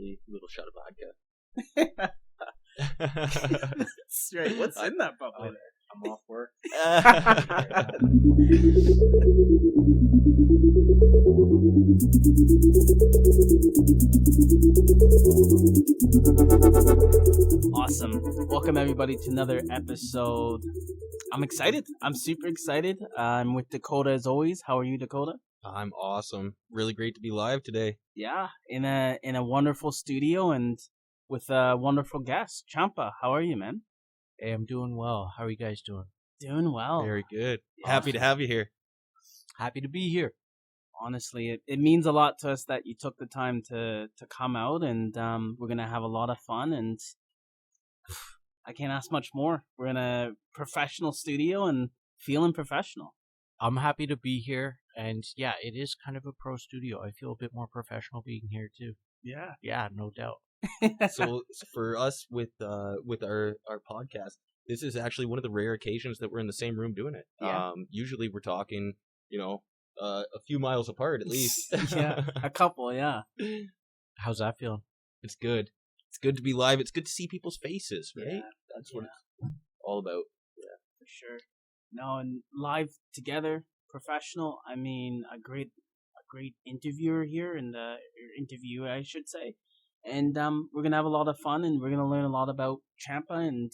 lovely little shot of vodka. That's right. What's in that bubble there? I'm off work. Awesome. Welcome everybody to another episode. I'm excited. I'm super excited. I'm with Dacoda as always. How are you, Dacoda? I'm awesome. Really great to be live today. Yeah, in a wonderful studio and with a wonderful guest, Champa. How are you, man? Hey, I'm doing well. How are you guys doing? Doing well. Very good. Awesome. Happy to have you here. Happy to be here. Honestly, it means a lot to us that you took the time to come out, and we're going to have a lot of fun, and I can't ask much more. We're in a professional studio and feeling professional. I'm happy to be here, and yeah, it is kind of a pro studio. I feel a bit more professional being here too. Yeah, no doubt. So for us with our podcast, this is actually one of the rare occasions that we're in the same room doing it. Yeah. Usually we're talking, a few miles apart at least. Yeah, a couple, yeah. How's that feeling? It's good. It's good to be live. It's good to see people's faces, right? Yeah. That's what it's all about. Yeah, for sure. No, and live together, professional. I mean, a great interviewer here, and interview, I should say. And we're gonna have a lot of fun, and we're gonna learn a lot about Champa, and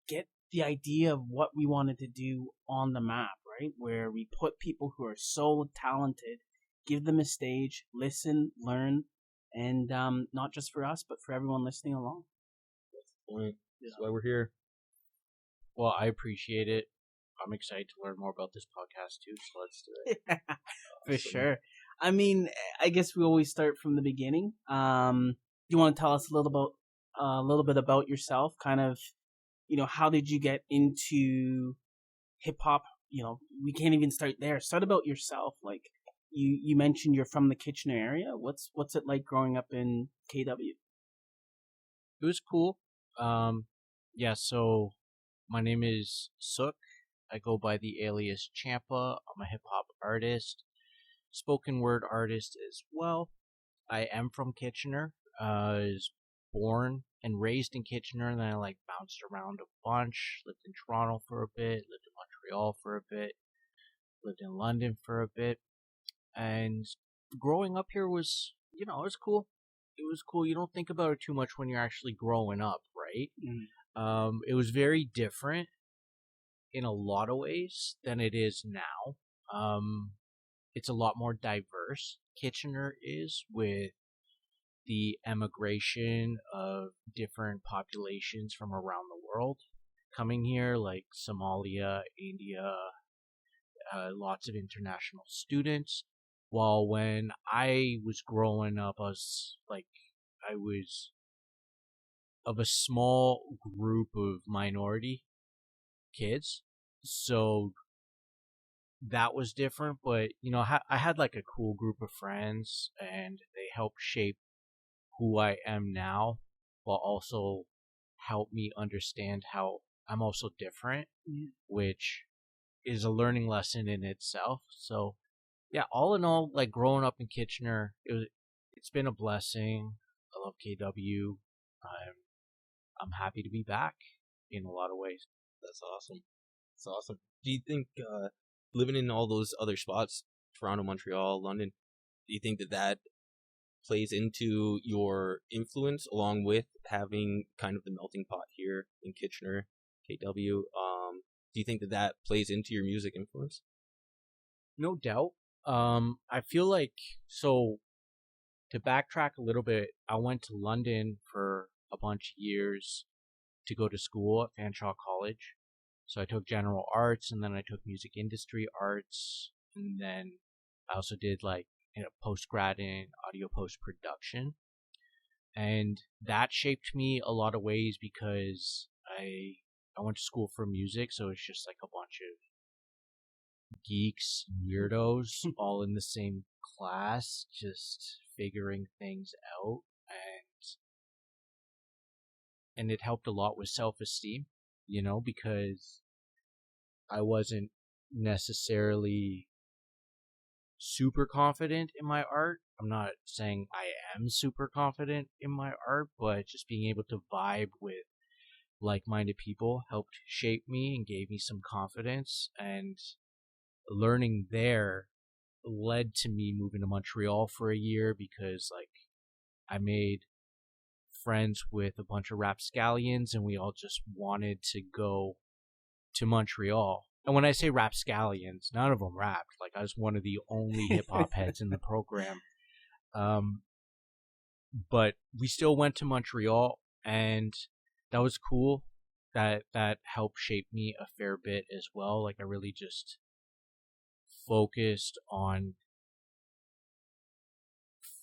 get the idea of what we wanted to do on the map, right? Where we put people who are so talented, give them a stage, listen, learn, and not just for us, but for everyone listening along. That's the point. That's why we're here. Well, I appreciate it. I'm excited to learn more about this podcast too, so let's do it. Yeah, for sure. I mean, I guess we always start from the beginning. You want to tell us a little bit about yourself? Kind of, how did you get into hip hop? We can't even start there. Start about yourself. Like you mentioned, you're from the Kitchener area. What's it like growing up in KW? It was cool. Yeah. So my name is Sook. I go by the alias Champa. I'm a hip hop artist. Spoken word artist as well. I am from Kitchener. I was born and raised in Kitchener, and then I bounced around a bunch. Lived in Toronto for a bit, lived in Montreal for a bit, lived in London for a bit. And growing up here was, it was cool. It was cool. You don't think about it too much when you're actually growing up, right? Mm-hmm. It was very different in a lot of ways than it is now. It's a lot more diverse. Kitchener is, with the emigration of different populations from around the world coming here, like Somalia, India, lots of international students. While when I was growing up, I was of a small group of minority kids, so that was different. But I had a cool group of friends, and they helped shape who I am now, while also help me understand how I'm also different, which is a learning lesson in itself. So yeah, all in all, growing up in Kitchener, it's been a blessing. I love KW. I'm happy to be back in a lot of ways. That's awesome. That's awesome. Do you think living in all those other spots, Toronto, Montreal, London, do you think that plays into your influence, along with having kind of the melting pot here in Kitchener, KW? Do you think that plays into your music influence? No doubt. I feel so to backtrack a little bit, I went to London for a bunch of years to go to school at Fanshawe College. So I took general arts, and then I took music industry arts, and then I also did post-grad in audio post-production. And that shaped me a lot of ways because I went to school for music, so it's just a bunch of geeks, weirdos, all in the same class, just figuring things out, and it helped a lot with self-esteem, because I wasn't necessarily super confident in my art. I'm not saying I am super confident in my art, but just being able to vibe with like-minded people helped shape me and gave me some confidence. And learning there led to me moving to Montreal for a year because, like, I made friends with a bunch of rapscallions and we all just wanted to go to Montreal. And when I say rapscallions, none of them rapped. Like, I was one of the only hip-hop heads in the program. But we still went to Montreal, and that was cool. That helped shape me a fair bit as well. Like, I really just focused on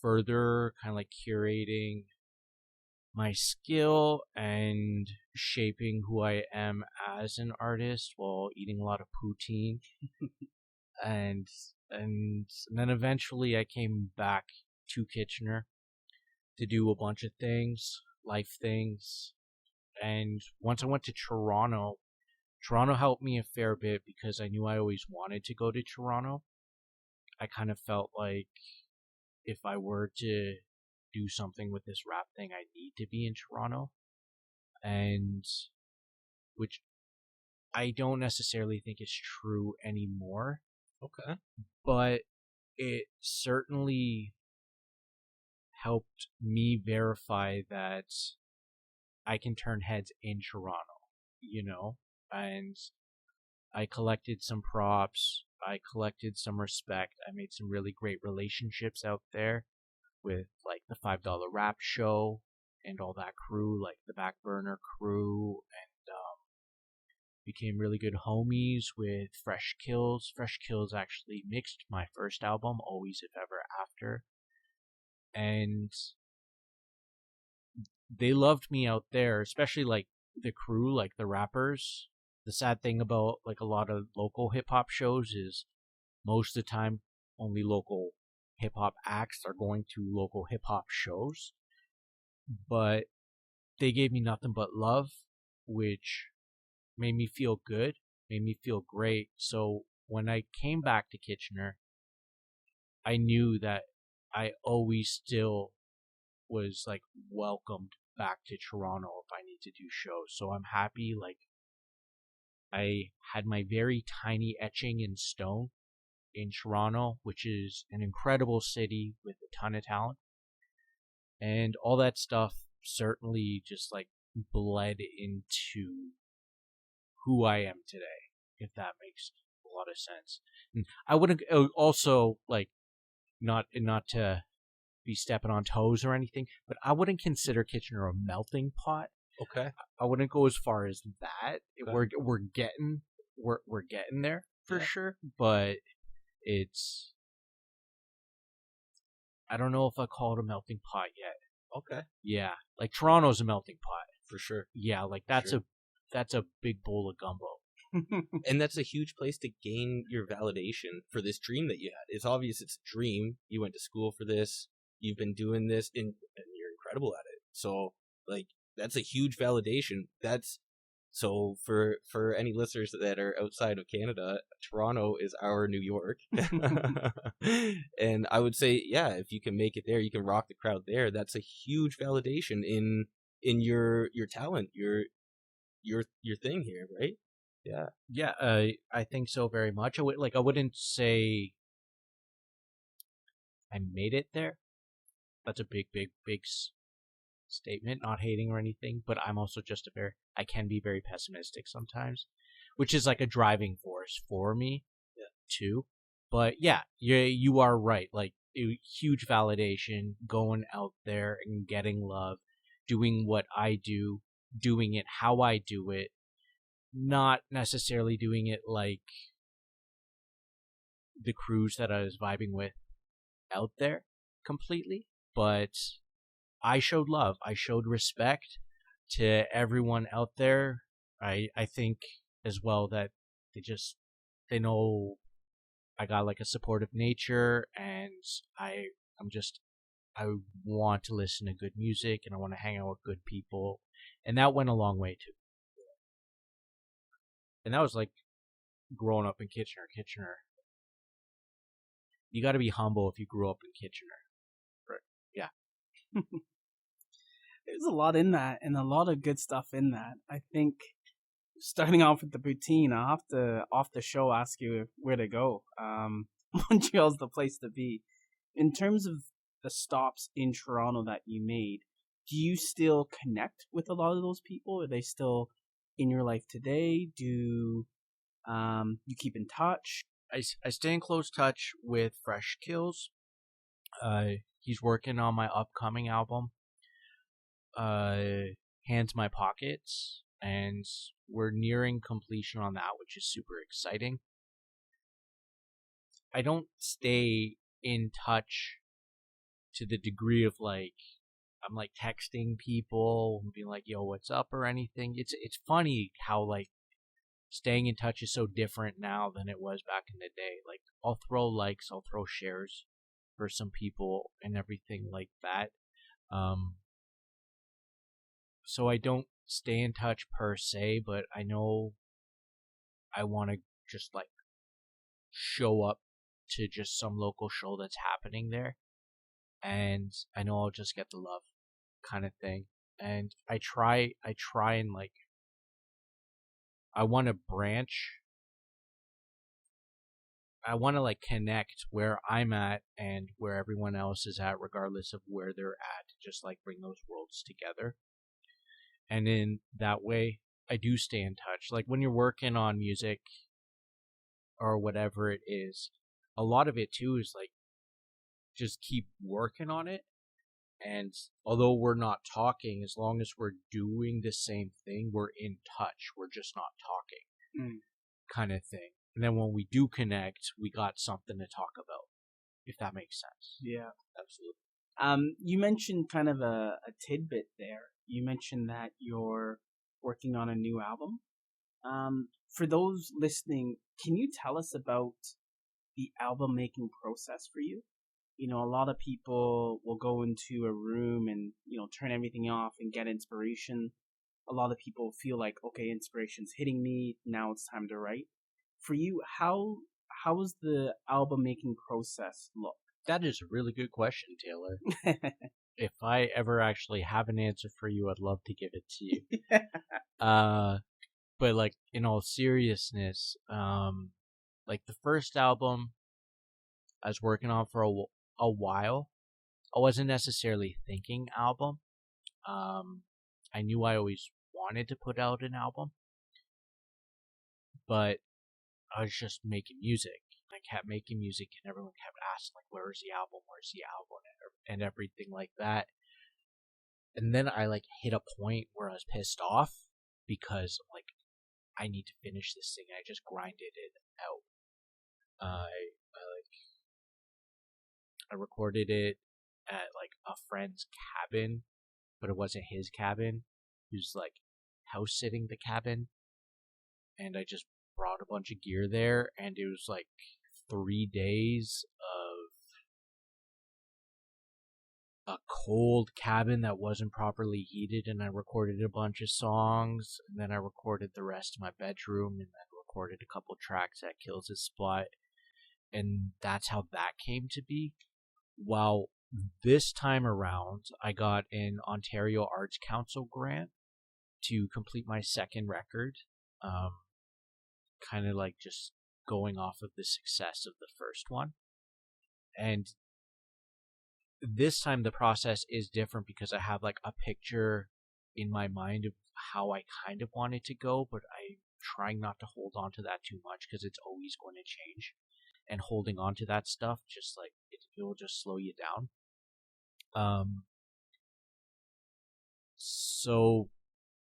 further kind of like curating my skill and shaping who I am as an artist while eating a lot of poutine. and then eventually I came back to Kitchener to do a bunch of things, life things. And once I went to Toronto helped me a fair bit because I knew I always wanted to go to Toronto. I kind of felt like if I were to do something with this rap thing, I need to be in Toronto. And which I don't necessarily think is true anymore. Okay. But it certainly helped me verify that I can turn heads in Toronto, you know? And I collected some props. I collected some respect. I made some really great relationships out there with, like, the $5 Rap Show and all that crew, like the Back Burner crew, and became really good homies with Fresh Kils. Fresh Kils actually mixed my first album, Always If Ever After. And they loved me out there, especially, like, the crew, like the rappers. The sad thing about, like, a lot of local hip-hop shows is most of the time only local hip-hop acts are going to local hip-hop shows. But they gave me nothing but love, which made me feel good, made me feel great. So when I came back to Kitchener, I knew that I always still was, like, welcomed back to Toronto if I need to do shows. So I'm happy, like, I had my very tiny etching in stone in Toronto, which is an incredible city with a ton of talent. And all that stuff certainly just, like, bled into who I am today, if that makes a lot of sense. And I wouldn't also, like, not to be stepping on toes or anything, but I wouldn't consider Kitchener a melting pot. Okay. I wouldn't go as far as that. Okay. We're getting there for sure, but it's, I don't know if I call it a melting pot yet. Okay. Yeah, like Toronto's a melting pot For sure. Yeah, like that's a big bowl of gumbo. And that's a huge place to gain your validation for this dream that you had. It's obvious it's a dream. You went to school for this. You've been doing this, and you're incredible at it. So, like, that's a huge validation. That's so for any listeners that are outside of Canada, Toronto is our New York. And I would say, yeah, if you can make it there, you can rock the crowd there. That's a huge validation in your talent, your thing here, right? Yeah, I think so very much. I wouldn't say I made it there. That's a big statement. Not hating or anything, but I'm also just I can be very pessimistic sometimes, which is like a driving force for me too. But yeah, you are right. Like, huge validation, going out there and getting love, doing what I do, doing it how I do it. Not necessarily doing it like the crews that I was vibing with out there completely, but I showed love. I showed respect to everyone out there. I think as well that they know I got, like, a supportive nature, and I want to listen to good music and I want to hang out with good people, and that went a long way too. And that was, like, growing up in Kitchener. you got to be humble if you grew up in Kitchener. Yeah. There's a lot in that, and a lot of good stuff in that. I think starting off with the poutine, I'll have to off the show ask you where to go. Montreal's the place to be. In terms of the stops in Toronto that you made, do you still connect with a lot of those people? Are they still in your life today? Do you keep in touch? I stay in close touch with Fresh Kils. He's working on my upcoming album, Hands My Pockets, and we're nearing completion on that, which is super exciting. I don't stay in touch to the degree of like I'm like texting people and being like, "Yo, what's up?" or anything. It's funny how like staying in touch is so different now than it was back in the day. Like I'll throw likes, I'll throw shares for some people and everything like that. So I don't stay in touch per se, but I know I want to just like show up to just some local show that's happening there, and I know I'll just get the love kind of thing. And I try and like I want to branch. I want to like connect where I'm at and where everyone else is at, regardless of where they're at, just like bring those worlds together. And in that way, I do stay in touch. Like when you're working on music or whatever it is, a lot of it too is like just keep working on it. And although we're not talking, as long as we're doing the same thing, we're in touch. We're just not talking kind of thing. And then when we do connect, we got something to talk about, if that makes sense. Yeah. Absolutely. You mentioned kind of a tidbit there. You mentioned that you're working on a new album. For those listening, can you tell us about the album making process for you? You know, a lot of people will go into a room and, you know, turn everything off and get inspiration. A lot of people feel like, okay, inspiration's hitting me. Now it's time to write. For you, how does the album making process look? That is a really good question, Taylor. If I ever actually have an answer for you, I'd love to give it to you. But like in all seriousness, like the first album I was working on for a while, I wasn't necessarily thinking album. I knew I always wanted to put out an album, but I was just making music. I kept making music, and everyone kept asking, like, where's the album, and everything like that. And then I, like, hit a point where I was pissed off, because, like, I need to finish this thing. I just grinded it out. I recorded it at, like, a friend's cabin, but it wasn't his cabin. He was, like, house-sitting the cabin, and I just brought a bunch of gear there, and it was, like, 3 days of a cold cabin that wasn't properly heated, and I recorded a bunch of songs, and then I recorded the rest of my bedroom, and then recorded a couple tracks at Kills' spot, and that's how that came to be. While this time around, I got an Ontario Arts Council grant to complete my second record, kind of like just going off of the success of the first one. And this time the process is different because I have like a picture in my mind of how I kind of want it to go, but I'm trying not to hold on to that too much because it's always going to change. And holding on to that stuff, just like it will just slow you down. So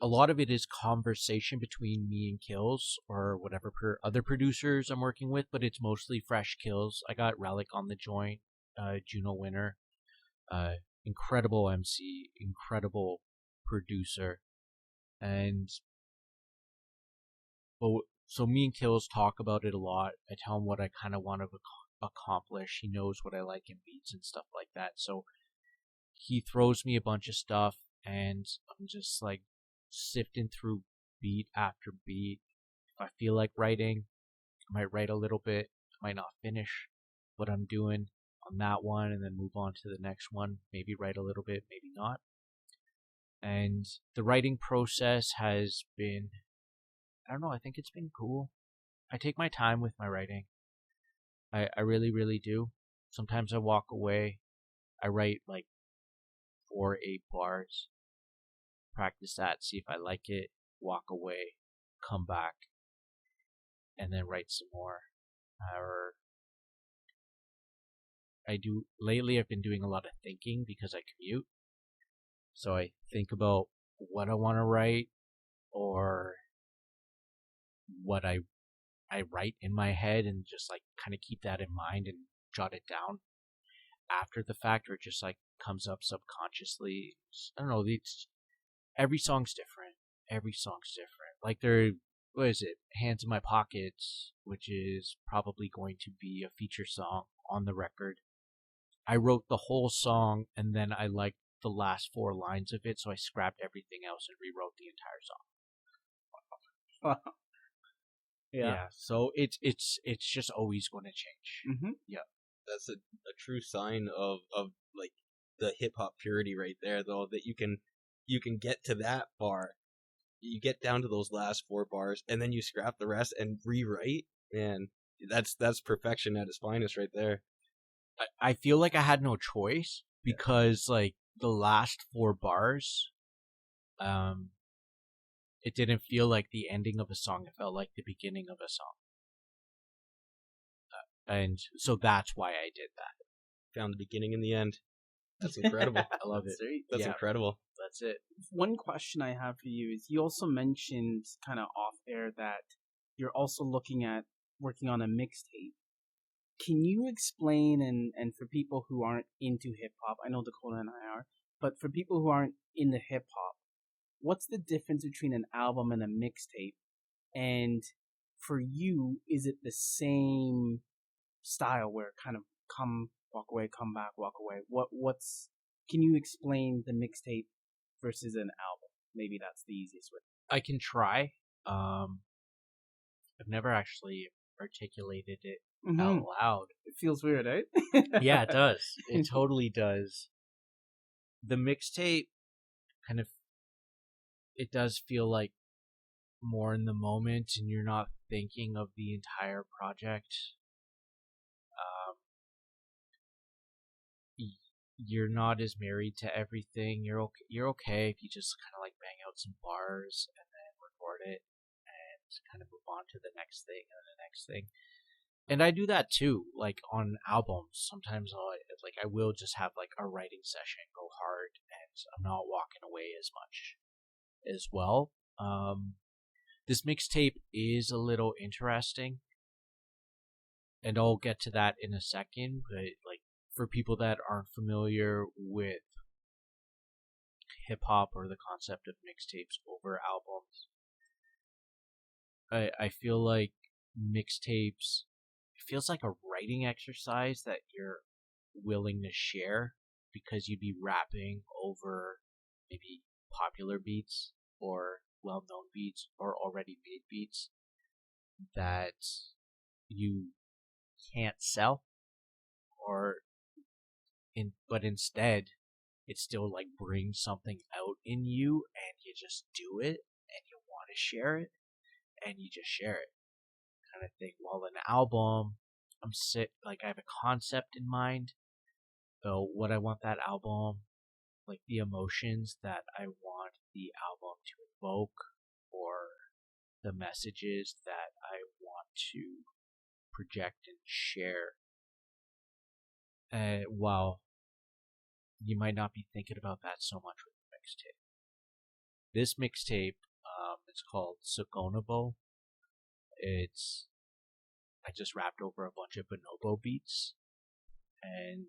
a lot of it is conversation between me and Kils or whatever other producers I'm working with, but it's mostly Fresh Kils. I got Relic on the joint, Juno winner, incredible MC, incredible producer, and so me and Kils talk about it a lot. I tell him what I kind of want to accomplish. He knows what I like in beats and stuff like that. So he throws me a bunch of stuff, and I'm just like sifting through beat after beat. If I feel like writing, I might write a little bit. I might not finish, what I'm doing on that one and then move on to the next one. Maybe write a little bit, maybe not. And the writing process has been, I don't know, I think it's been cool. I take my time with my writing. I really, really do. Sometimes I walk away. I write like 4-8 bars, practice that, see if I like it, walk away, come back, and then write some more. Or lately I've been doing a lot of thinking because I commute. So I think about what I want to write or what I write in my head and just like kind of keep that in mind and jot it down after the fact, or it just like comes up subconsciously. I don't know. Every song's different. Every song's different. Like what is it? Hands in My Pockets, which is probably going to be a feature song on the record. I wrote the whole song and then I liked the last 4 lines of it, so I scrapped everything else and rewrote the entire song. Yeah. So it's just always going to change. Mm-hmm. Yeah. That's a true sign of like the hip hop purity right there, though, that you can get to that far. You get down to those last 4 bars and then you scrap the rest and rewrite. Man, that's perfection at its finest right there. I feel like I had no choice because like the last 4 bars, it didn't feel like the ending of a song. It felt like the beginning of a song. And so that's why I did that. Found the beginning and the end. That's incredible. I love it. That's incredible. That's it. One question I have for you is, you also mentioned kind of off air that you're also looking at working on a mixtape. Can you explain, and for people who aren't into hip hop, I know Dakoda and I are, but for people who aren't into hip hop, what's the difference between an album and a mixtape? And for you, is it the same style where kind of come, walk away, come back, walk away? Can you explain the mixtape versus an album? Maybe that's the easiest way. I can try. I've never actually articulated it out loud. It feels weird, right? Yeah, it does. It totally does. The mixtape kind of, it does feel like more in the moment and you're not thinking of the entire project. You're not as married to everything. You're okay if you just kind of like bang out some bars and then record it and kind of move on to the next thing and the next thing. And I do that too, like on albums. Sometimes I will just have like a writing session, go hard, and I'm not walking away as much as well. This mixtape is a little interesting, and I'll get to that in a second, but like for people that aren't familiar with hip hop or the concept of mixtapes over albums, I feel like mixtapes, it feels like a writing exercise that you're willing to share because you'd be rapping over maybe popular beats or well-known beats or already made beats that you can't sell, but instead it still like brings something out in you and you just do it and you want to share it and you just share it kind of thing. While an album, I have a concept in mind, so what I want that album, like the emotions that I want the album to evoke or the messages that I want to project and share. While you might not be thinking about that so much with the mixtape. This mixtape, it's called Sagonabo. I just rapped over a bunch of bonobo beats, and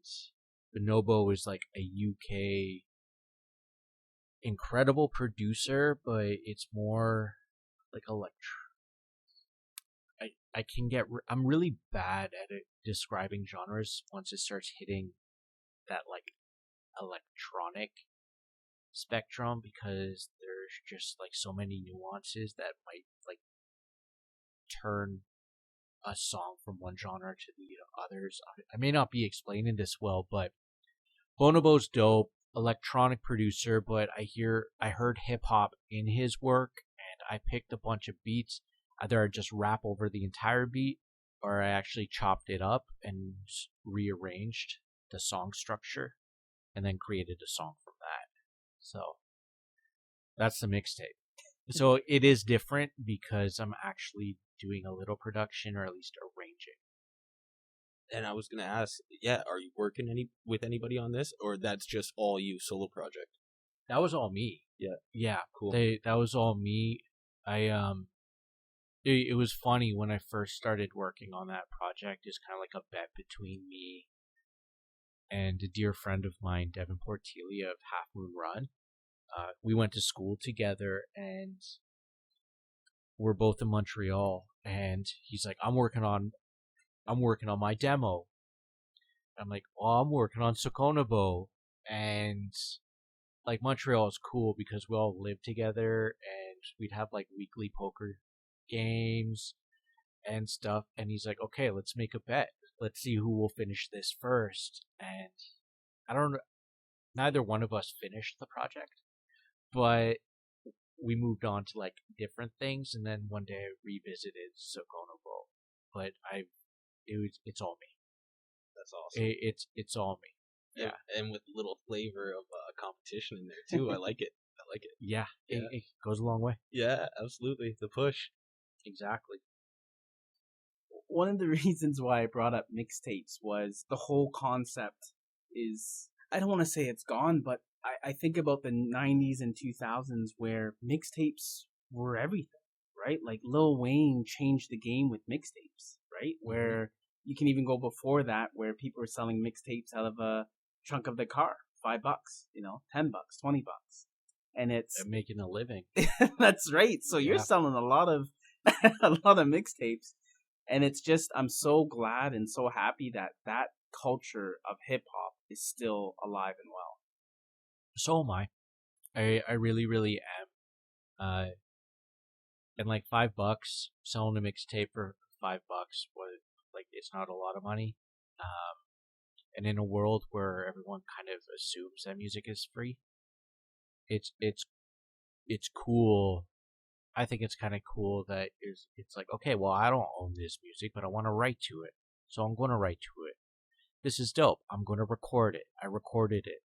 bonobo is like a UK incredible producer, but it's more like I'm really bad at it describing genres once it starts hitting that like electronic spectrum, because there's just like so many nuances that might like turn a song from one genre to the others. I may not be explaining this well, but Bonobo's dope, electronic producer, but I heard hip hop in his work, and I picked a bunch of beats. Either I just rap over the entire beat, or I actually chopped it up and rearranged the song structure, and then created a song from that. So that's the mixtape. So it is different because I'm actually doing a little production, or at least arranging. And I was gonna ask, yeah, are you working with anybody on this, or that's just all you solo project? That was all me. Yeah, Cool. That was all me. It was funny when I first started working on that project. It's kind of like a bet between me and a dear friend of mine, Devin Portelia of Half Moon Run. We went to school together, and we're both in Montreal. And he's like, I'm working on my demo. I'm like, well, I'm working on Sokonobo. And like, Montreal is cool because we all live together, and we'd have like weekly poker games and stuff. And he's like, okay, let's make a bet. Let's see who will finish this first. And I don't know, neither one of us finished the project, but we moved on to like different things. And then one day I revisited Sokonobo, but it's all me. That's awesome. It's all me. Yeah, and with a little flavor of competition in there too. I like it. Yeah, it goes a long way. Yeah, absolutely. The push. Exactly. One of the reasons why I brought up mixtapes was the whole concept is, I don't want to say it's gone, but I think about the 90s and 2000s where mixtapes were everything, right? Like Lil Wayne changed the game with mixtapes, right? Where you can even go before that, where people were selling mixtapes out of a trunk of the car, $5, $10, $20. And it's They're making a living. That's right. So you're selling a lot of a lot of mixtapes, and it's just, I'm so glad and so happy that that culture of hip hop is still alive and well. So am I. I really, really am. And like $5 selling a mixtape for $5 was like, it's not a lot of money. And in a world where everyone kind of assumes that music is free, it's cool. I think it's kind of cool that it's like, okay, well, I don't own this music, but I want to write to it, so I'm going to write to it. This is dope. I'm going to record it. I recorded it.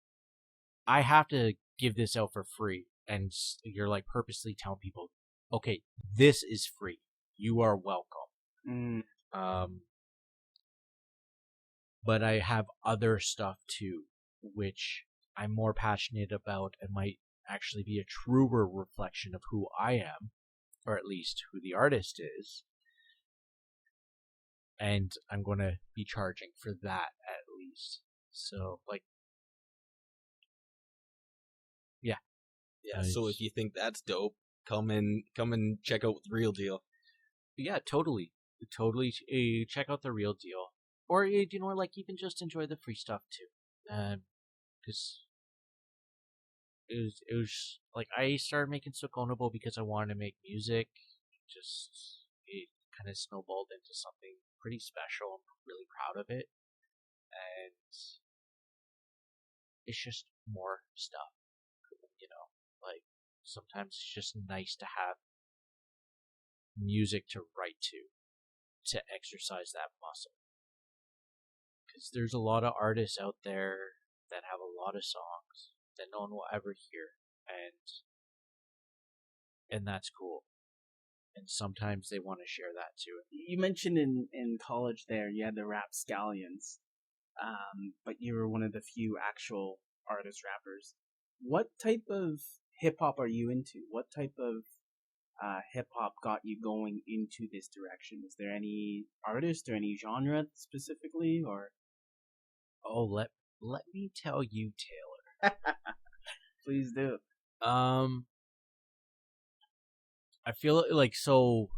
I have to give this out for free, and you're like purposely telling people, okay, this is free. You are welcome. But I have other stuff too, which I'm more passionate about and might actually be a truer reflection of who I am, or at least who the artist is. And I'm going to be charging for that at least. So, like, yeah. Yeah, so if you think that's dope, come and check out The Real Deal. Yeah, totally. Totally check out The Real Deal. Or, like, even just enjoy the free stuff too. Because it was like, I started making Sokonobo because I wanted to make music. It kind of snowballed into something pretty special. I'm really proud of it. And it's just more stuff. Like, sometimes it's just nice to have music to write to exercise that muscle. Because there's a lot of artists out there that have a lot of songs that no one will ever hear, and that's cool. And sometimes they want to share that too. You mentioned in college there you had the rap scallions, but you were one of the few actual artist rappers. What type of hip hop are you into? What type of hip hop got you going into this direction? Is there any artist or any genre specifically, or? Oh, let me tell you, Taylor. Please do. I feel like, so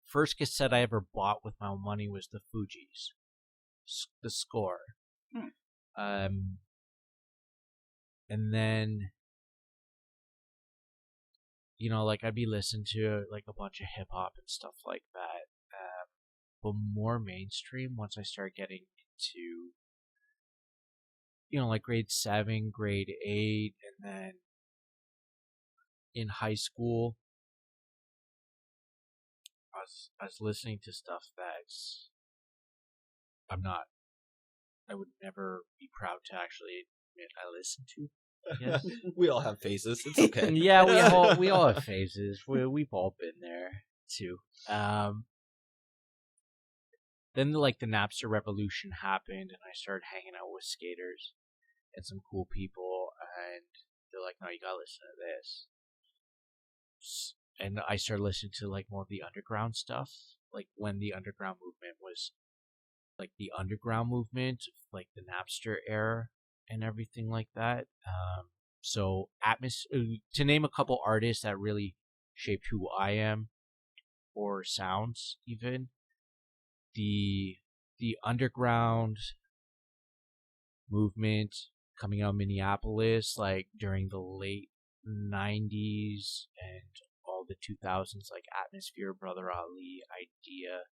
first cassette I ever bought with my own money was the Fugees, the Score. And then, like, I'd be listening to like a bunch of hip hop and stuff like that. but more mainstream once I started getting into, like grade 7, grade 8, and then in high school, I was listening to stuff that I would never be proud to actually admit I listen to. Yes. We all have phases. It's okay. Yeah, we all have phases. We've all been there too. Then the Napster revolution happened, and I started hanging out with skaters and some cool people, and they're like, "No, you gotta listen to this." And I started listening to more of the underground stuff, when the underground movement was the underground movement, the Napster era and everything like that. So to name a couple artists that really shaped who I am, or sounds even, the underground movement coming out of Minneapolis, during the late 90s and all the 2000s, Atmosphere, Brother Ali, Idea.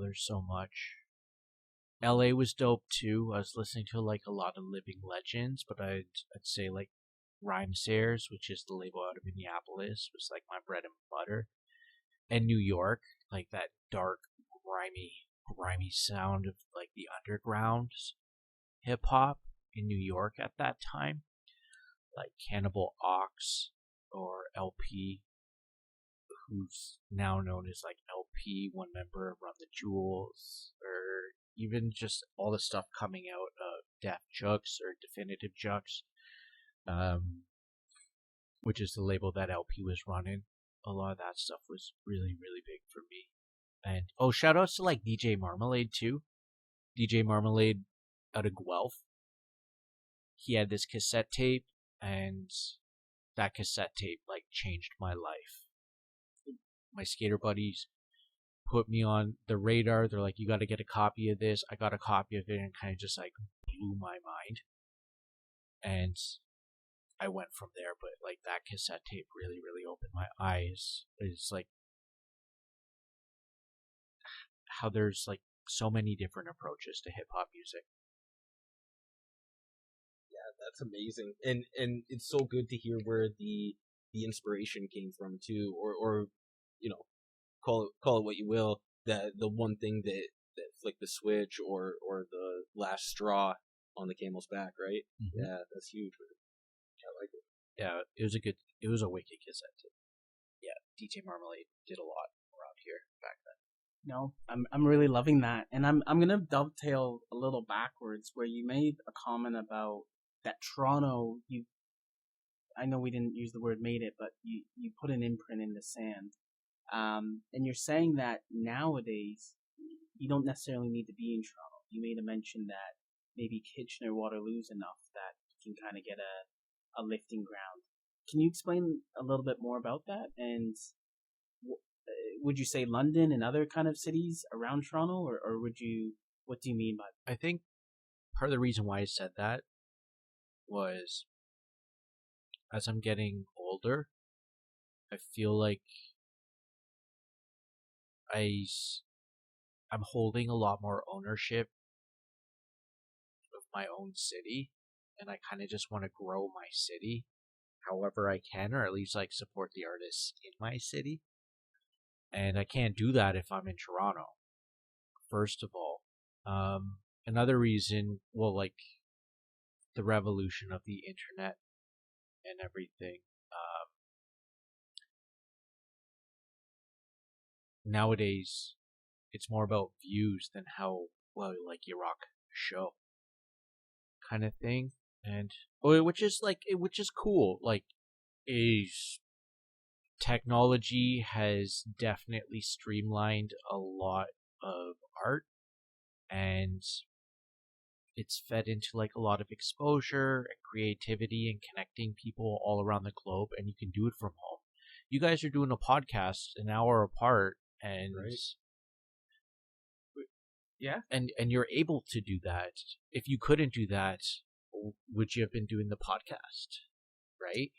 There's so much. LA was dope too. I was listening to a lot of living legends, but I'd say Rhymesayers, which is the label out of Minneapolis, was my bread and butter. And New York, that dark, grimy sound of the underground hip hop in New York at that time, Cannibal Ox or LP, who's now known as LP, one member of Run the Jewels, or even just all the stuff coming out of Def Jux or Definitive Jux, which is the label that LP was running. A lot of that stuff was really, really big for me. And shout outs to DJ Marmalade too. DJ Marmalade out of Guelph. He had this cassette tape, and that cassette tape changed my life. My skater buddies put me on the radar. They're like, "You got to get a copy of this." I got a copy of it, and kind of just blew my mind. And I went from there. But that cassette tape really, really opened my eyes. It's how there's so many different approaches to hip hop music. Yeah, that's amazing, and it's so good to hear where the inspiration came from too, or call it what you will, that the one thing that flicked the switch, or the last straw on the camel's back, right? Mm-hmm. Yeah, that's huge. I like it. Yeah, it was a wicked cassette too. Yeah, DJ Marmalade did a lot around here back then. No, I'm really loving that, and I'm gonna dovetail a little backwards where you made a comment about that Toronto. I know we didn't use the word "made it," but you put an imprint in the sand, and you're saying that nowadays you don't necessarily need to be in Toronto. You made a mention that maybe Kitchener, Waterloo's enough that you can kind of get a lifting ground. Can you explain a little bit more about that? And would you say London and other kind of cities around Toronto, or what do you mean by that? I think part of the reason why I said that was, as I'm getting older, I feel like I'm holding a lot more ownership of my own city, and I kind of just want to grow my city however I can, or at least support the artists in my city. And I can't do that if I'm in Toronto, first of all. Another reason, the revolution of the internet and everything. Nowadays, it's more about views than how well you rock a show, kind of thing. And which is cool. Is technology has definitely streamlined a lot of art, and it's fed into a lot of exposure and creativity and connecting people all around the globe, and you can do it from home. You guys are doing a podcast an hour apart, and right. Yeah, and you're able to do that. If you couldn't do that, would you have been doing the podcast, right?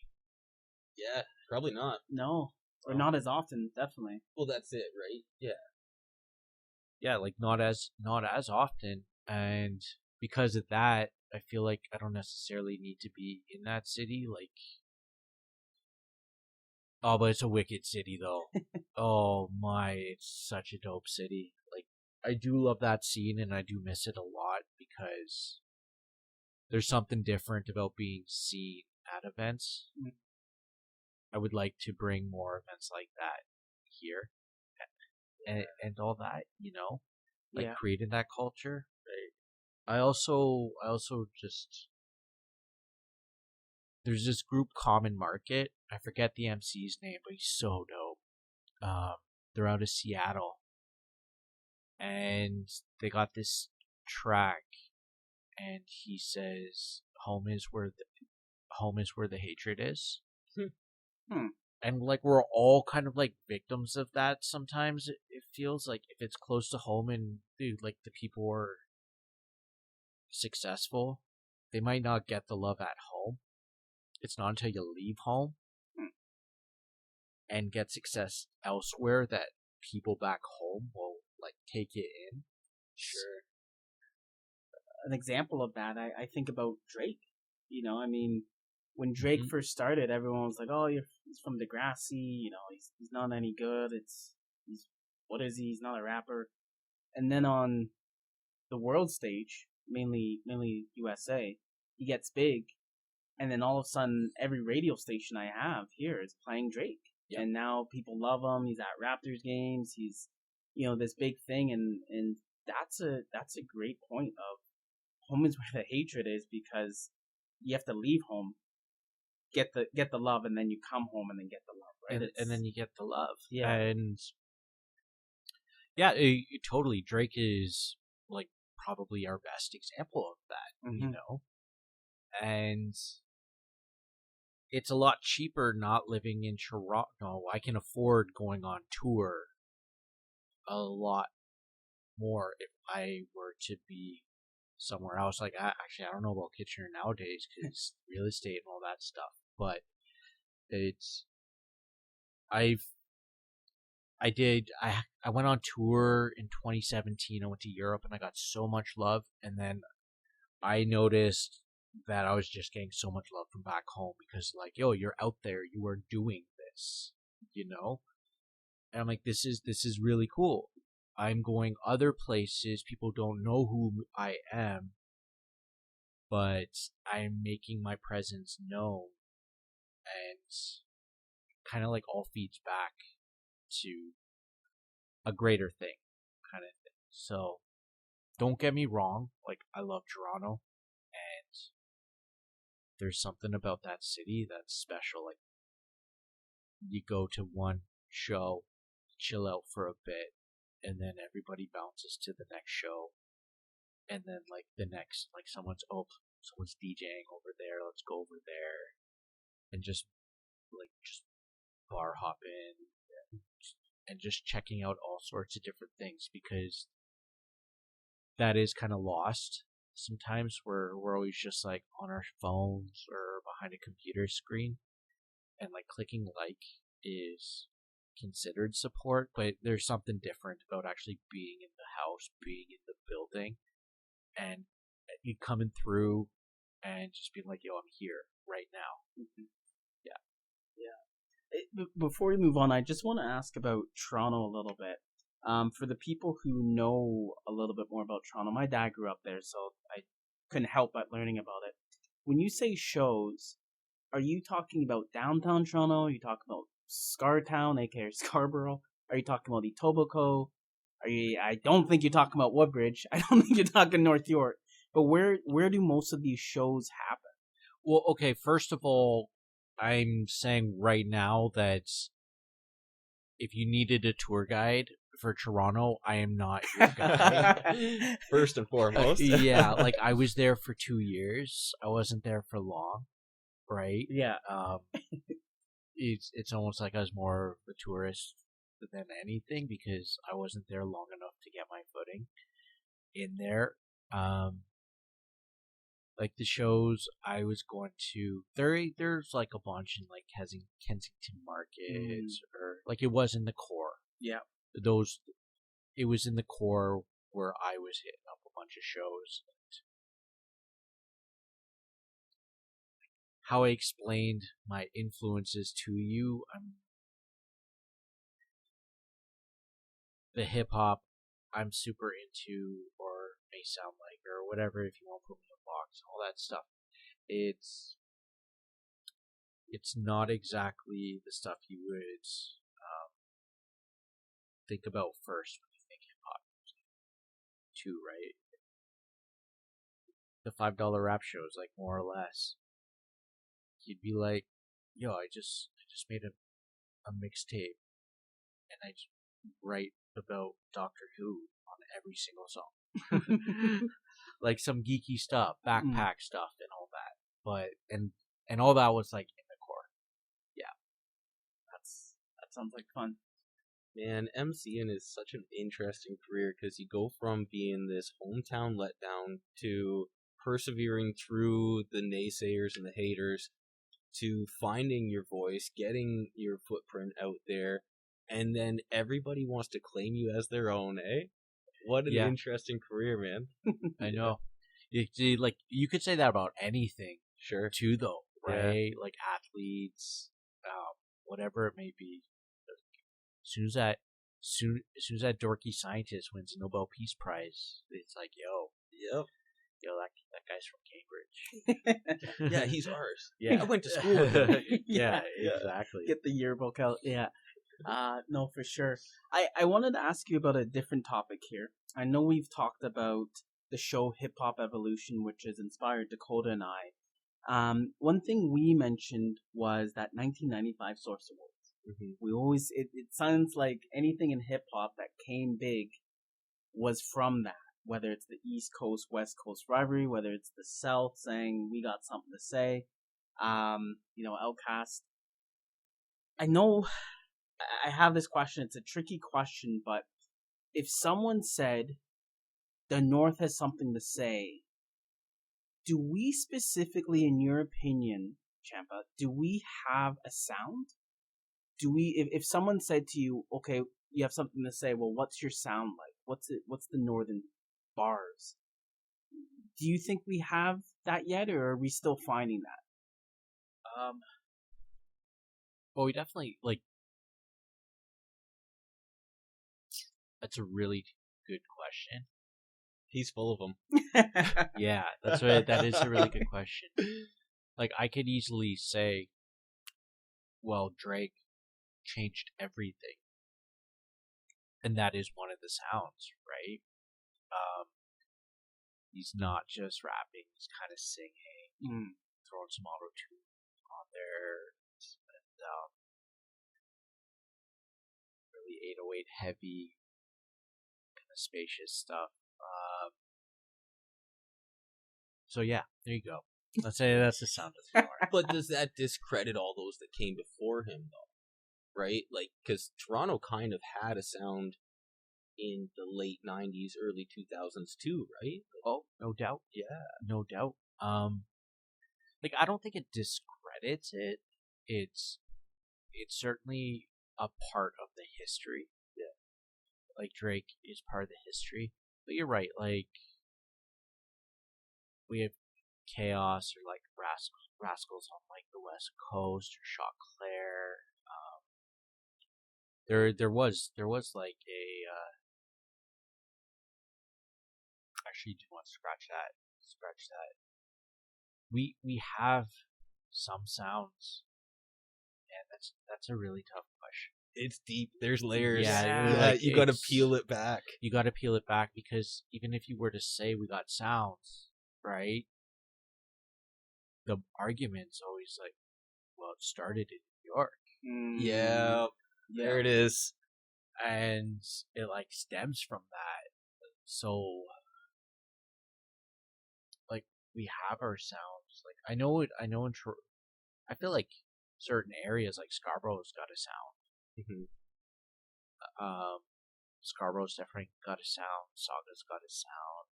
Yeah, probably not. No. Or not as often, definitely. Well, that's it, right? Yeah, like not as often, and because of that, I feel like I don't necessarily need to be in that city. Like, oh, but it's a wicked city though. Oh my, it's such a dope city. Like, I do love that scene, and I do miss it a lot because there's something different about being seen at events. I would like to bring more events like that here, and all that, like creating that culture. I also just there's this group Common Market. I forget the MC's name, but he's so dope. They're out of Seattle, and they got this track, and he says, "Home is where the hatred is." And like we're all kind of like victims of that sometimes. It feels like if it's close to home and dude, like the people are successful, they might not get the love at home. It's not until you leave home and get success elsewhere that people back home will like take it in. Sure. An example of that, I think about Drake. I mean, when Drake first started, everyone was like, "Oh, he's from Degrassi. He's not any good. What is he? He's not a rapper." And then on the world stage, mainly USA, he gets big, and then all of a sudden, every radio station I have here is playing Drake, and now people love him. He's at Raptors games. He's this big thing, and that's a great point of home is where the hatred is, because you have to leave home, get the love, and then you come home and then get the love, right? And then you get the love. Yeah. And totally. Drake is like probably our best example of that, and it's a lot cheaper not living in Toronto. I can afford going on tour a lot more if I were to be somewhere else. Like, I don't know about Kitchener nowadays because real estate and all that stuff, but I went on tour in 2017. I went to Europe and I got so much love, and then I noticed that I was just getting so much love from back home because, like, yo, you're out there, you are doing this, and I'm like, this is really cool. I'm going other places. People don't know who I am, but I'm making my presence known, and kind of like all feeds back to a greater thing, kind of thing. So don't get me wrong, like, I love Toronto, and there's something about that city that's special. Like, you go to one show, chill out for a bit, and then everybody bounces to the next show, and then like the next, like someone's DJing over there, let's go over there, and just bar hopping and just checking out all sorts of different things, because that is kind of lost sometimes. We're always just like on our phones or behind a computer screen, and like clicking like is considered support, but there's something different about actually being in the house, being in the building, and you coming through and just being like, yo, I'm here right now. Before we move on, I just want to ask about Toronto a little bit. For the people who know a little bit more about Toronto, my dad grew up there, so I couldn't help but learning about it. When you say shows, are you talking about downtown Toronto? Are you talking about Scartown, aka Scarborough? Are you talking about Etobicoke? I don't think you're talking about Woodbridge. I don't think you're talking North York. But where do most of these shows happen? Well, okay, first of all, I'm saying right now that if you needed a tour guide for Toronto, I am not your guy. First and foremost. Yeah, like I was there for 2 years. I wasn't there for long, right? Yeah. It's almost like I was more of a tourist than anything because I wasn't there long enough to get my footing in there. Like the shows I was going to, there's like a bunch in like Kensington Markets, or like it was in the core. Yeah. It was in the core where I was hitting up a bunch of shows. How I explained my influences to you, the hip hop I'm super into, or may sound like, or whatever, if you want to put me in a box, all that stuff. It's not exactly the stuff you would think about first when you think hip hop too, right? The $5 rap shows, like, more or less. You'd be like, yo, I just made a mixtape, and I just write about Doctor Who on every single song. Like some geeky stuff, backpack stuff, and all that. But and all that was like in the core. Yeah, that sounds like fun. Man, MCing is such an interesting career because you go from being this hometown letdown to persevering through the naysayers and the haters to finding your voice, getting your footprint out there, and then everybody wants to claim you as their own, eh? What an interesting career, man. I know. Like, you could say that about anything, Sure. too, though, right? Like athletes, whatever it may be. As soon as that dorky scientist wins a Nobel Peace Prize, it's like, yo, that guy's from Cambridge. Yeah, he's ours. Yeah, I went to school with him. yeah, exactly. Get the yearbook out. Yeah. No, for sure. I wanted to ask you about a different topic here. I know we've talked about the show Hip Hop Evolution, which has inspired Dakoda and I. One thing we mentioned was that 1995 Source Awards. Mm-hmm. We always, it sounds like anything in hip hop that came big was from that. Whether it's the East Coast, West Coast rivalry, whether it's the South saying we got something to say, Outcast. I know I have this question. It's a tricky question, but if someone said the North has something to say, do we specifically, in your opinion, Champa, do we have a sound? Do we, if someone said to you, okay, you have something to say, well, what's your sound like? What's the Northern bars? Do you think we have that yet, or are we still finding that? Well, we definitely, like, that's a really good question. He's full of them. Yeah, that is a really good question. Like, I could easily say, well, Drake changed everything. And that is one of the sounds, right? He's not just rapping, he's kind of singing, throwing some auto-tune on there, and really 808 heavy, kind of spacious stuff. So yeah, there you go. Let's say that's the sound of the North. But does that discredit all those that came before him, though? Right? Like, because Toronto kind of had a sound in the late 90s, early 2000s too, right? Oh, no doubt. Yeah. No doubt. Like, I don't think it discredits it. It's certainly a part of the history. Yeah. Like, Drake is part of the history. But you're right, like, we have Chaos or, like, Rascals on, like, the West Coast, or Shot Claire. There was like a, actually, do you want to scratch that? We have some sounds, and that's a really tough question. It's deep. There's layers. Yeah, like, you gotta peel it back. You gotta peel it back, because even if you were to say we got sounds, right? The argument's always like, well, it started in New York. Yeah, there it is. And it, like, stems from that. So, like, we have our sounds. Like, I know I feel like certain areas, like Scarborough's got a sound. Mm-hmm. Scarborough's definitely got a sound. Saga's got a sound.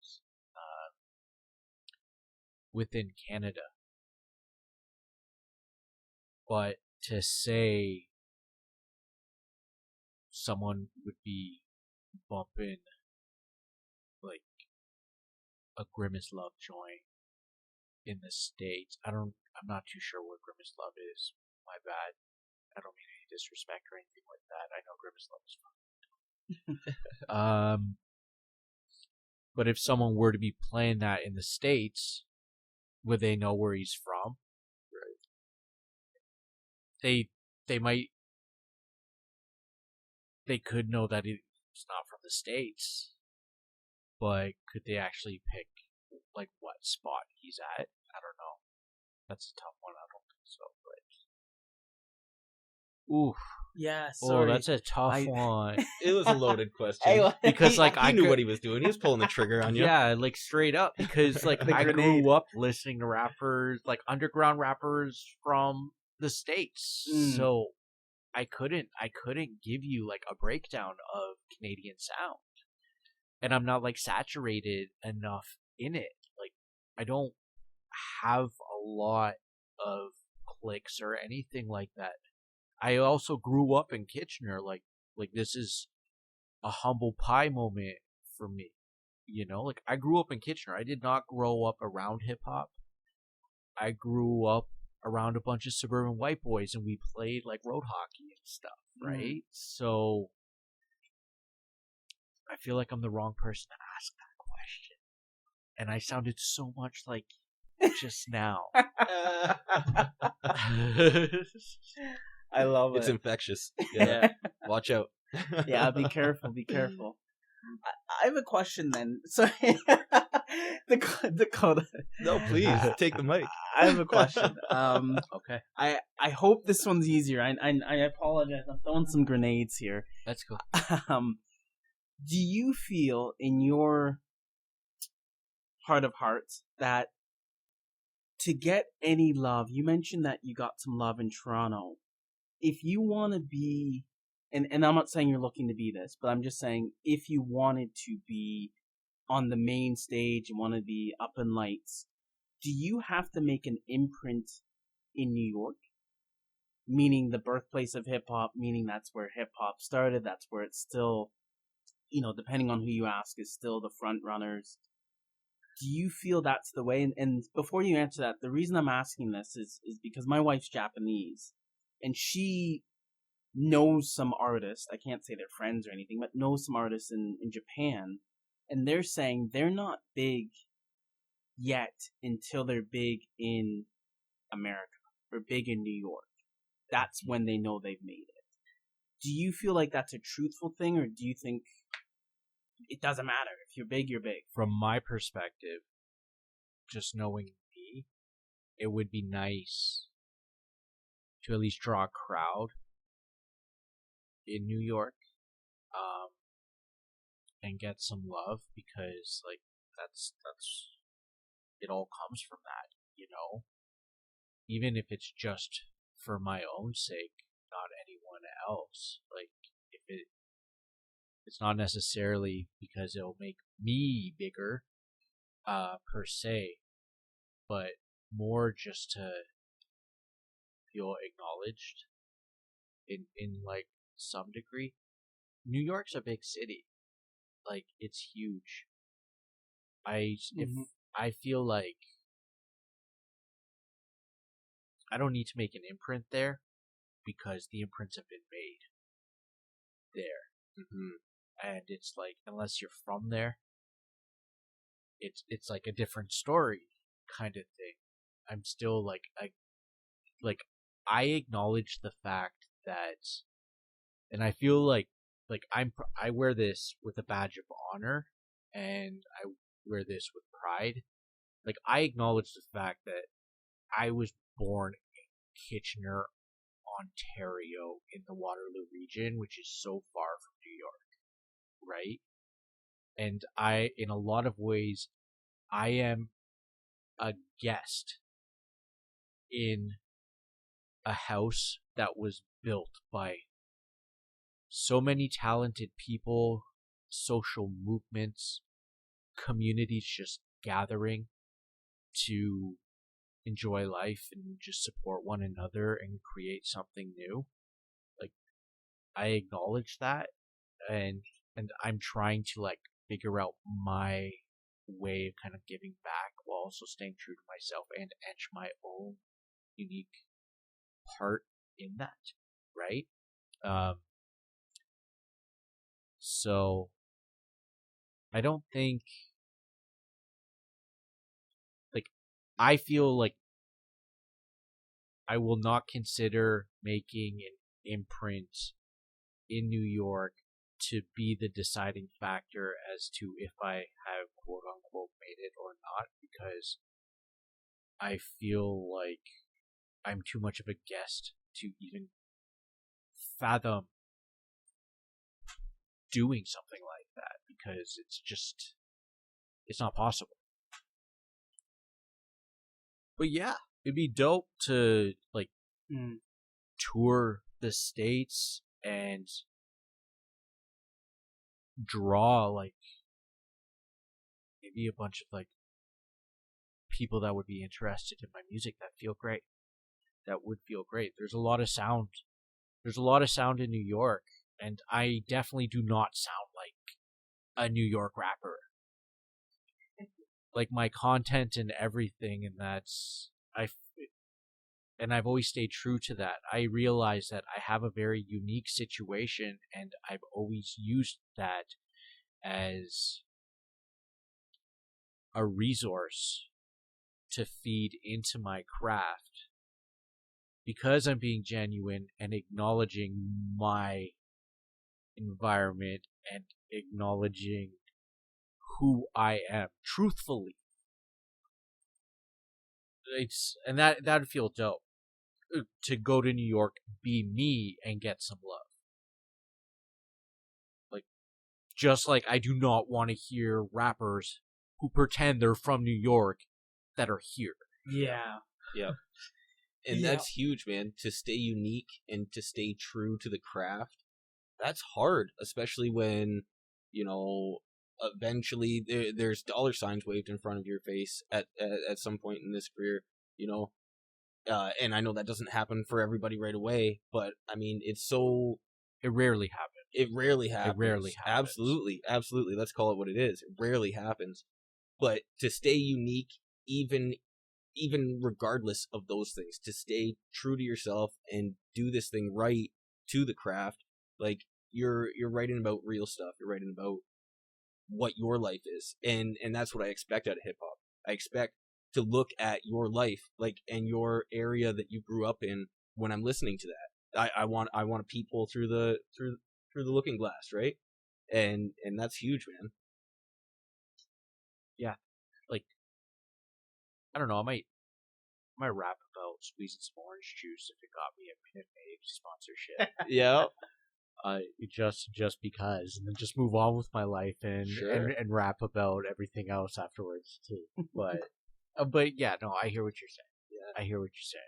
within Canada. But to say someone would be bumping like a Grimace Love joint in the States, I'm not too sure what Grimace Love is. My bad. I don't mean any disrespect or anything like that. I know Grimace Love is fun. But if someone were to be playing that in the States, would they know where he's from? Right. They could know that it's not from the States, but could they actually pick like what spot he's at? I don't know. That's a tough one. I don't think so. But oof. Yeah, sorry. Oh, that's a tough one. It was a loaded question. Because like he knew what he was doing. He was pulling the trigger on you. Yeah, like straight up. Because like I grew up listening to rappers, like underground rappers from the States. So I couldn't give you like a breakdown of Canadian sound. And I'm not like saturated enough in it. Like I don't have a lot of clicks or anything like that. I also grew up in Kitchener. Like this is a humble pie moment for me. You know, like I grew up in Kitchener. I did not grow up around hip hop. I grew up around a bunch of suburban white boys, and we played like road hockey and stuff, right? So I feel like I'm the wrong person to ask that question, and I sounded so much like just now. I love it. It's infectious. Yeah. Watch out. Yeah, be careful. Be careful. I have a question then. Sorry. Dacoda. No, please. Take the mic. I have a question. Okay. I hope this one's easier. I apologize. I'm throwing some grenades here. That's cool. Do you feel in your heart of hearts that to get any love, you mentioned that you got some love in Toronto. If you want to be, and I'm not saying you're looking to be this, but I'm just saying if you wanted to be on the main stage and want to be up in lights, do you have to make an imprint in New York? Meaning the birthplace of hip hop, meaning that's where hip hop started, that's where it's still, you know, depending on who you ask, is still the front runners. Do you feel that's the way? And before you answer that, the reason I'm asking this is because my wife's Japanese, and she knows some artists. I can't say they're friends or anything, but knows some artists in Japan, and they're saying they're not big yet until they're big in America or big in New York. That's when they know they've made it. Do you feel like that's a truthful thing, or do you think it doesn't matter? If you're big, you're big. From my perspective, just knowing me, it would be nice to at least draw a crowd in New York, and get some love, because like that's it all comes from that, you know. Even if it's just for my own sake, not anyone else. Like if it's not necessarily because it'll make me bigger, per se, but more just to feel acknowledged in like some degree. New York's a big city. Like it's huge. I feel like I don't need to make an imprint there because the imprints have been made there. And it's like, unless you're from there, it's like a different story kind of thing. I'm still like I acknowledge the fact that, and I feel like I wear this with a badge of honor, and I wear this with pride. Like I acknowledge the fact that I was born in Kitchener, Ontario, in the Waterloo region, which is so far from New York, right? And in a lot of ways, I am a guest in a house that was built by so many talented people, social movements, communities just gathering to enjoy life and just support one another and create something new. Like, I acknowledge that, and I'm trying to like figure out my way of kind of giving back while also staying true to myself and etch my own unique part in that, right? So I don't think, like, I feel like I will not consider making an imprint in New York to be the deciding factor as to if I have quote unquote made it or not, because I feel like I'm too much of a guest to even fathom doing something like that, because it's not possible. But yeah, it'd be dope to like tour the States and draw like maybe a bunch of like people that would be interested in my music that would feel great. There's a lot of sound in New York, and I definitely do not sound like a New York rapper. Like, my content and everything, and I've always stayed true to that. I realize that I have a very unique situation, and I've always used that as a resource to feed into my craft, because I'm being genuine and acknowledging my environment and acknowledging who I am truthfully. And that'd feel dope to go to New York, be me, and get some love. Like, just like I do not want to hear rappers who pretend they're from New York that are here. Yeah. Yeah. And that's huge, man. To stay unique and to stay true to the craft, that's hard, especially when, eventually there's dollar signs waved in front of your face at some point in this career, and I know that doesn't happen for everybody right away, but I mean, it rarely happens. It rarely happens. Absolutely. Let's call it what it is. It rarely happens. But to stay unique, even regardless of those things, to stay true to yourself and do this thing right to the craft, like you're writing about real stuff. You're writing about what your life is, and that's what I expect out of hip hop. I expect to look at your life, like, and your area that you grew up in when I'm listening to that. I want to people through the looking glass, right? And that's huge, man. Yeah, like, I don't know, I might rap about squeezing some orange juice if it got me a Minute Maid sponsorship. Yeah. Just because, and then just move on with my life and rap about everything else afterwards too. But yeah, no, I hear what you're saying. Yeah, I hear what you're saying.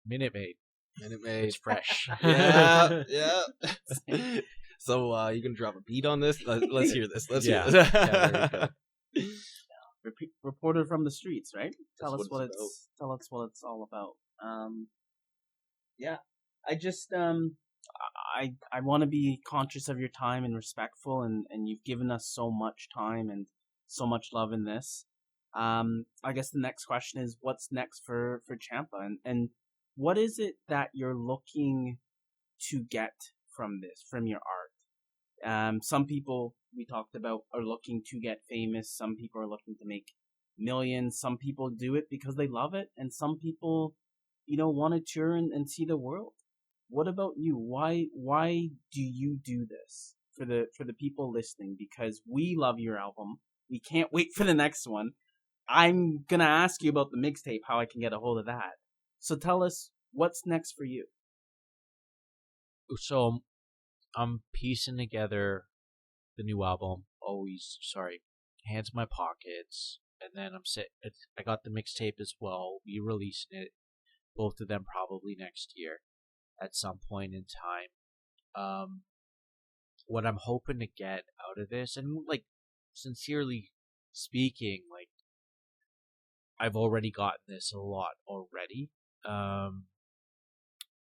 Minute Maid, it's fresh. Yeah. So you can drop a beat on this. Let's hear this. Hear this. Yeah, there we go. Reporter from the streets, right? Tell us what it's all about. Yeah, I just I want to be conscious of your time and respectful, and you've given us so much time and so much love in this. I guess the next question is, what's next for Champa, and what is it that you're looking to get from your art? Some people we talked about are looking to get famous. Some people are looking to make millions. Some people do it because they love it, and some people, want to tour and see the world. What about you? Why do you do this for the people listening? Because we love your album. We can't wait for the next one. I'm gonna ask you about the mixtape, how I can get a hold of that. So tell us, what's next for you? So I'm piecing together the new album. Hands in my pockets, and then I got the mixtape as well. We releasing it, both of them probably next year at some point in time. What I'm hoping to get out of this, and like, sincerely speaking, like, I've already gotten this a lot already.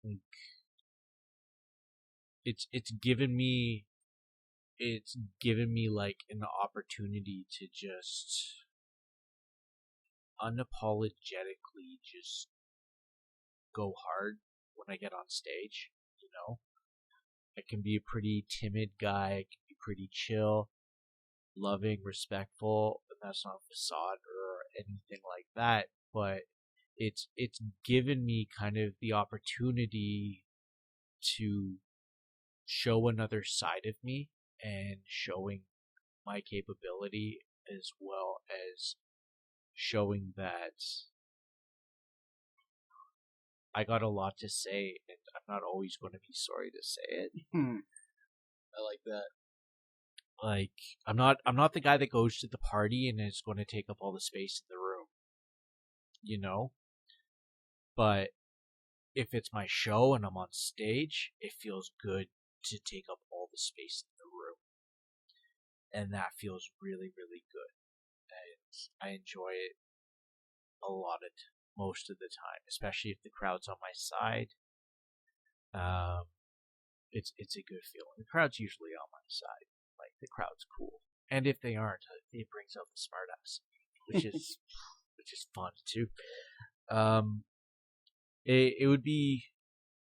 Like, it's given me like an opportunity to just unapologetically just go hard when I get on stage. I can be a pretty timid guy, I can be pretty chill, loving, respectful, and that's not a facade or anything like that, but it's given me kind of the opportunity to show another side of me and showing my capability, as well as showing that I got a lot to say and I'm not always going to be sorry to say it. I like that. Like, I'm not the guy that goes to the party and is going to take up all the space in the room, but if it's my show and I'm on stage, it feels good to take up all the space in the room. And that feels really, really good. And I enjoy it a lot most of the time, especially if the crowd's on my side. It's a good feeling. The crowd's usually on my side. Like, the crowd's cool. And if they aren't, it brings out the smartass, which is which is fun too. It would be.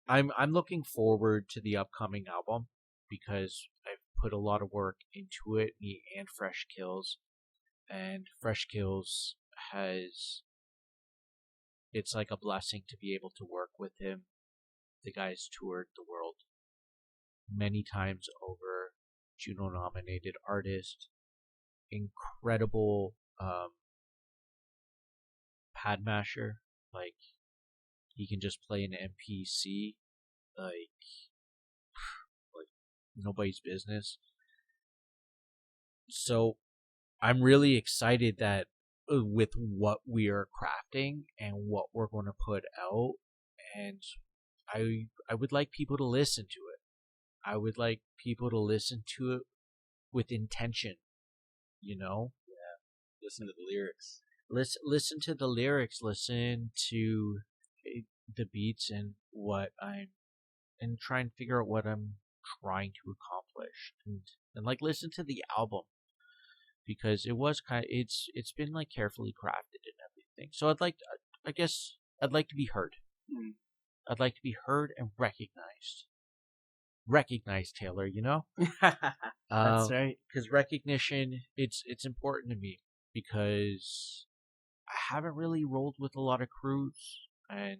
I'm looking forward to the upcoming album because I've put a lot of work into it, me and Fresh Kils. And Fresh Kils it's like a blessing to be able to work with him. The guy's toured the world many times over, Juno nominated artist, incredible pad masher. Like, he can just play an MPC like nobody's business. So I'm really excited that with what we are crafting and what we're going to put out, and I would like people to listen to it. I would like people to listen to it with intention, Yeah. Listen to the lyrics. Listen to the lyrics. Listen to the beats and and try and figure out what I'm trying to accomplish, and like listen to the album, because it was it's been like carefully crafted and everything. So I guess I'd like to be heard. I'd like to be heard and recognized. Recognized, Taylor, That's right. Because recognition, it's important to me, because I haven't really rolled with a lot of crews, and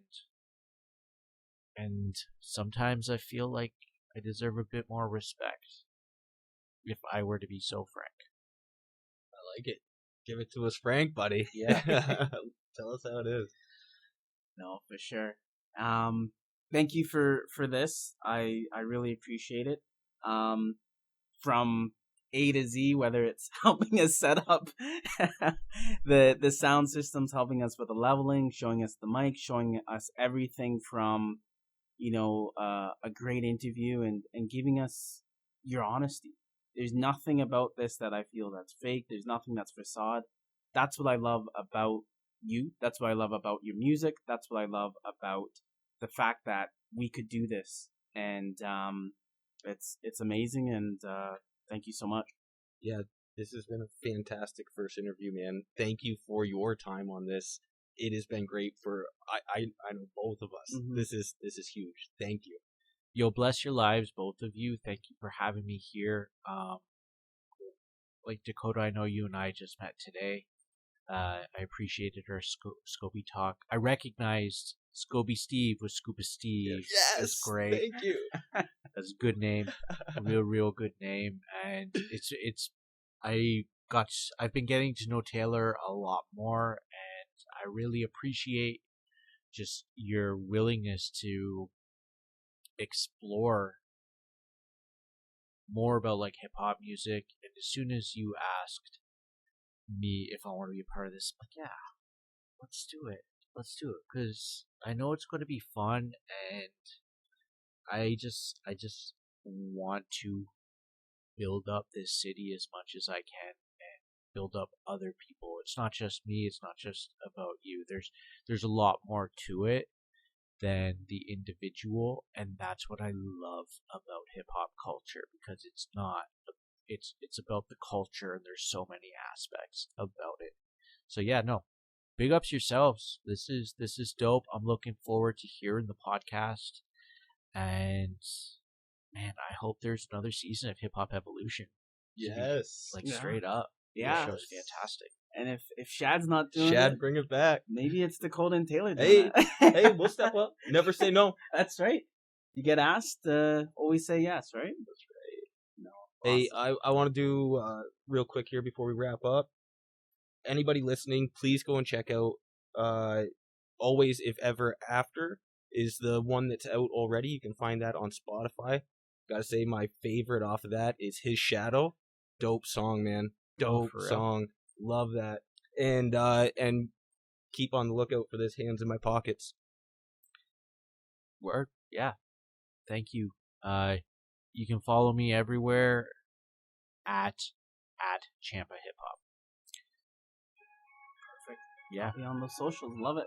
sometimes I feel like I deserve a bit more respect, if I were to be so frank. I like it. Give it to us frank, buddy. Yeah. Tell us how it is. No, for sure. Thank you for this. I really appreciate it. From A to Z, whether it's helping us set up the sound systems, helping us with the leveling, showing us the mic, showing us everything from a great interview, and giving us your honesty. There's nothing about this that I feel that's fake. There's nothing that's facade. That's what I love about you. That's what I love about your music. That's what I love about the fact that we could do this. And it's amazing. And thank you so much. Yeah, this has been a fantastic first interview, man. Thank you for your time on this. It has been great for I know both of us. Mm-hmm. This is huge. Thank you. Yo, bless your lives, both of you. Thank you for having me here. Like Dakoda, I know you and I just met today. I appreciated our Scobie talk. I recognized Scobie Steve with Scuba Steve. Yes, that's great. Thank you. That's a good name, a real good name, and I've been getting to know Taylor a lot more, and I really appreciate just your willingness to explore more about like hip hop music. And as soon as you asked me if I want to be a part of this, I'm like, yeah, let's do it, because I know it's going to be fun, and I just want to build up this city as much as I can, and build up other people. It's not just me. It's not just about you. There's a lot more to it than the individual, and that's what I love about hip hop culture, because it's not. It's about the culture, and there's so many aspects about it. So yeah, no, big ups yourselves. This is dope. I'm looking forward to hearing the podcast, and man, I hope there's another season of Hip Hop Evolution. Yes. Like straight up. Yeah. The show's fantastic. And if Shad's not doing Shad, it, bring it back. maybe it's Dacoda and Taylor Hey, doing it. hey, we'll step up. Never say no. That's right. You get asked, always say yes, right? That's right. No. Hey, Awesome. I want to do real quick here before we wrap up. Anybody listening, please go and check out Always If Ever After is the one that's out already. You can find that on Spotify. Gotta say, my favorite off of that is His Shadow. Dope song, man. Dope song. Love that. And keep on the lookout for this Hands in My Pockets. Word. Yeah. Thank you. You can follow me everywhere at Champa Hip Hop. Perfect. Yeah. Be on the socials. Love it.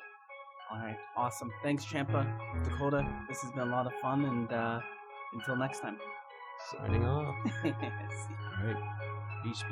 All right. Awesome. Thanks, Champa. Dacoda, this has been a lot of fun, and until next time. Signing off. See you. All right. Peace.